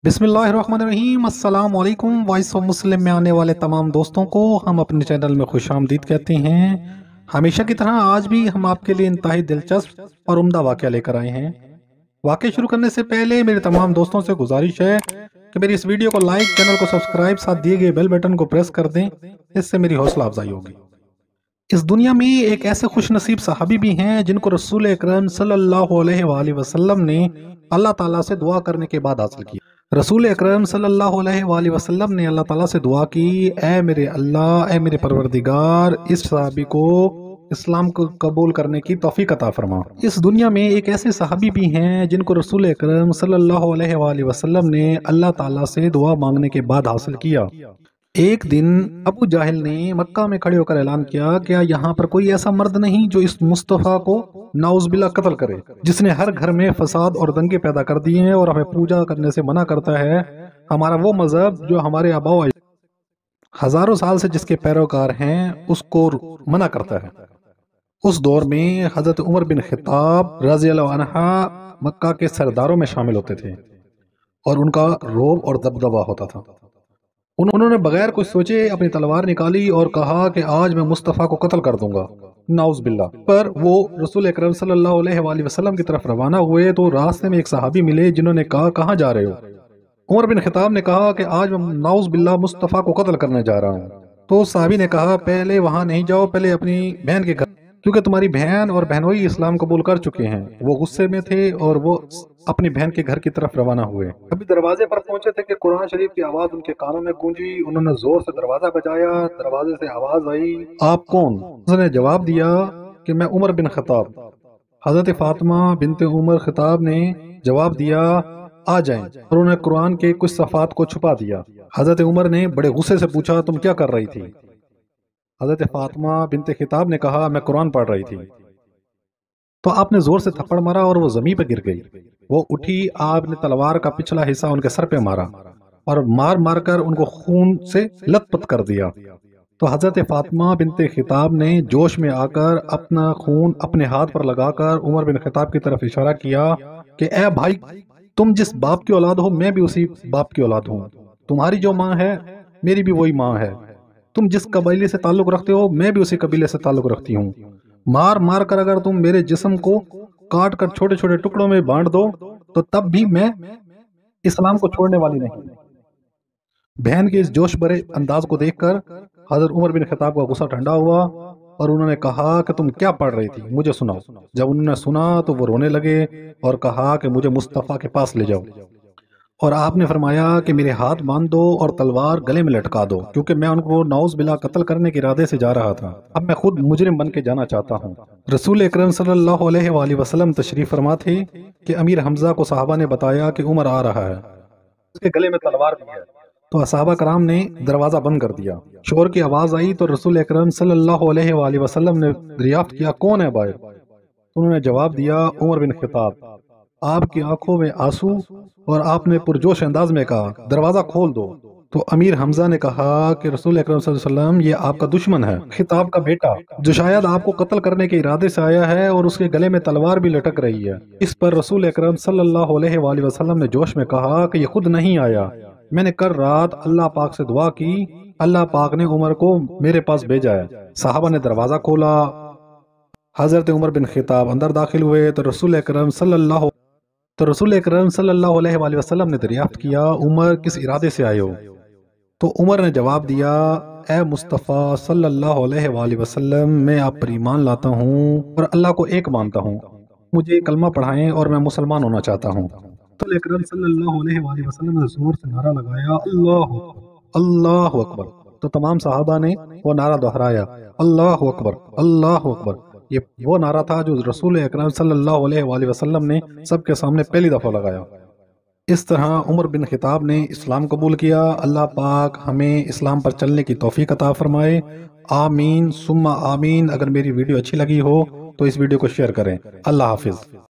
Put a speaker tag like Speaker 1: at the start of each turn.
Speaker 1: बिस्मिल्लाहिर्रहमानिर्रहीम। अस्सलाम वालेकुम। वॉइस ऑफ मुस्लिम में आने वाले तमाम दोस्तों को हम अपने चैनल में खुश आमदीद कहते हैं। हमेशा की तरह आज भी हम आपके लिए इंतहाई दिलचस्प और उम्दा वाक़या लेकर आए हैं। वाक़या शुरू करने से पहले मेरे तमाम दोस्तों से गुजारिश है कि मेरी इस वीडियो को लाइक, चैनल को सब्सक्राइब, साथ दिए गए बेल बटन को प्रेस कर दें। इससे मेरी हौसला अफजाई होगी। इस दुनिया में एक ऐसे खुश नसीब सहाबी भी हैं जिनको रसूल अकरम सल्लल्लाहु अलैहि वसल्लम ने अल्लाह ताला से दुआ करने के बाद हासिल किया। रसूल अकरम सल्लल्लाहु अलैहि वसल्लम ने अल्लाह ताला से दुआ की, ऐ मेरे अल्लाह, ऐ मेरे परवरदिगार, इस सहाबी को इस्लाम को कबूल करने की तौफीक अता फरमा। इस दुनिया में एक ऐसे सहाबी भी हैं जिनको रसूल अकरम सल्लल्लाहु अलैहि वसल्लम ने अल्लाह ताला से दुआ मांगने के बाद हासिल किया। एक दिन अबू जाहिल ने मक्का में खड़े होकर ऐलान किया, क्या यहाँ पर कोई ऐसा मर्द नहीं जो इस मुस्तफ़ा को नाउज़ुबिल्लाह कत्ल करे, जिसने हर घर में फसाद और दंगे पैदा कर दिए हैं और हमें पूजा करने से मना करता है। हमारा वो मजहब जो हमारे आबाओ हजारों साल से जिसके पैरोकार हैं उसको मना करता है। उस दौर में हजरत उमर बिन खिताब रज़ियल्लाहु अन्हा मक्का के सरदारों में शामिल होते थे और उनका रोब और दबदबा होता था। उन्होंने बगैर कुछ सोचे अपनी तलवार निकाली और कहा कि आज मैं मुस्तफ़ा को कत्ल कर दूंगा, नाउज़ बिल्लाह। पर वो रसूल अकरम सल्लल्लाहु अलैहि वसल्लम की तरफ रवाना हुए तो रास्ते में एक सहाबी मिले जिन्होंने कहा, कहाँ जा रहे हो? उमर बिन खिताब ने कहा कि आज मैं नाउज़ बिल्लाह मुस्तफ़ा को कत्ल करने जा रहा हूँ। तो सहाबी ने कहा, पहले वहां नहीं जाओ, पहले अपनी बहन के घर, क्योंकि तुम्हारी बहन और बहनोई इस्लाम कबूल कर चुके हैं। वो गुस्से में थे और वो अपनी बहन के घर की तरफ रवाना हुए। अभी दरवाजे पर पहुंचे थे कि कुरान शरीफ की आवाज उनके कानों में गूंजी। उन्होंने जोर से दरवाजा बजाया। दरवाजे से आवाज आई, आप कौन? उसने जवाब दिया कि मैं उमर बिन खिताब। हजरत फातिमा बिनते उमर खिताब ने जवाब दिया, आ जाएं। और उन्होंने कुरान के कुछ सफ़ात को छुपा दिया। हजरत उमर ने बड़े गुस्से से पूछा, तुम क्या कर रही थी? हजरत फातिमा बिनते खिताब ने कहा, मैं कुरान पढ़ रही थी। तो आपने जोर से थप्पड़ मारा और वो जमीन पर गिर गई। वो उठी, आपने तलवार का पिछला हिस्सा उनके सर पे मारा और मार मार कर उनको खून से लथपथ कर दिया। तो हजरत फातिमा बिनते खिताब ने जोश में आकर अपना खून अपने हाथ पर लगाकर उमर बिन खिताब की तरफ इशारा किया कि ए भाई, तुम जिस बाप की औलाद हो मैं भी उसी बाप की औलाद हूँ। तुम्हारी जो माँ है मेरी भी वही माँ है। तुम जिस कबीले से ताल्लुक रखते हो मैं भी उसी कबीले से ताल्लुक रखती हूँ। मार मार कर अगर तुम मेरे जिस्म को काट कर छोटे छोटे टुकड़ों में बांट दो तो तब भी मैं इस्लाम को छोड़ने वाली नहीं। बहन के इस जोश भरे अंदाज को देखकर हजरत उमर बिन खिताब का गुस्सा ठंडा हुआ और उन्होंने कहा कि तुम क्या पढ़ रही थी, मुझे सुनाओ। जब उन्होंने सुना तो वो रोने लगे और कहा कि मुझे मुस्तफ़ा के पास ले जाओ। और आपने फरमाया कि मेरे हाथ बांध दो और तलवार गले में लटका दो, क्योंकि मैं उनको नाउज़ बिल्लाह कत्ल करने के इरादे से जा रहा था। अब मैं खुद मुजरिम बन के जाना चाहता हूँ। रसूल अकरम सल्लल्लाहु अलैहि वसल्लम तशरीफ फरमा थे कि अमीर हमजा को सहाबा ने बताया कि उमर आ रहा है, उसके गले में तलवार भी है। तो सहाबा कराम ने दरवाजा बंद कर दिया। शोर की आवाज आई तो रसूल अकरम सल्लल्लाहु अलैहि वसल्लम ने दरियाफ्त किया, कौन है बाहर? तो उन्होंने जवाब दिया, उमर बिन खिताब। आपकी आंखों में आंसू और आपने पुरजोश अंदाज में कहा, दरवाजा खोल दो। तो अमीर हमजा ने कहा कि रसूल अकरम सल्लल्लाहु अलैहि वसल्लम, ये आपका दुश्मन है, खिताब का बेटा, जो शायद आपको कत्ल करने के इरादे से आया है और उसके गले में तलवार भी लटक रही है। इस पर रसूल अकरम सल्लल्लाहु अलैहि वसल्लम ने जोश में कहा कि ये खुद नहीं आया, मैंने कल रात अल्लाह पाक से दुआ की, अल्लाह पाक ने उमर को मेरे पास भेजा है। साहबा ने दरवाजा खोला। हजरत उमर बिन खिताब अंदर दाखिल हुए तो रसूल अकरम सल्लल्लाहु अलैहि वसल्लम ने दरियाफ्त किया, उमर किस इरादे से आए हो? तो उमर ने जवाब दिया, ए मुस्तफ़ा सल्लल्लाहु अलैहि वसल्लम, मैं आप पर ईमान लाता हूँ और अल्लाह को एक मानता हूँ। मुझे कलमा पढ़ाएं और मैं मुसलमान होना चाहता हूँ। तो अकरम सल्लल्लाहु अलैहि वसल्लम ने जोर से नारा लगाया, अल्लाहु अकबर, अल्लाहु अकबर। तो तमाम सहाबा ने वो नारा दोहराया, अल्लाहु अकबर, अल्लाहु अकबर। ये वो नारा था जो रसूल अकरम सल्लल्लाहु अलैहि वसल्लम ने सबके सामने पहली दफा लगाया। इस तरह उमर बिन खिताब ने इस्लाम कबूल किया। अल्लाह पाक हमें इस्लाम पर चलने की तौफीक अता फरमाए। आमीन सुम्मा आमीन। अगर मेरी वीडियो अच्छी लगी हो तो इस वीडियो को शेयर करें। अल्लाह हाफिज।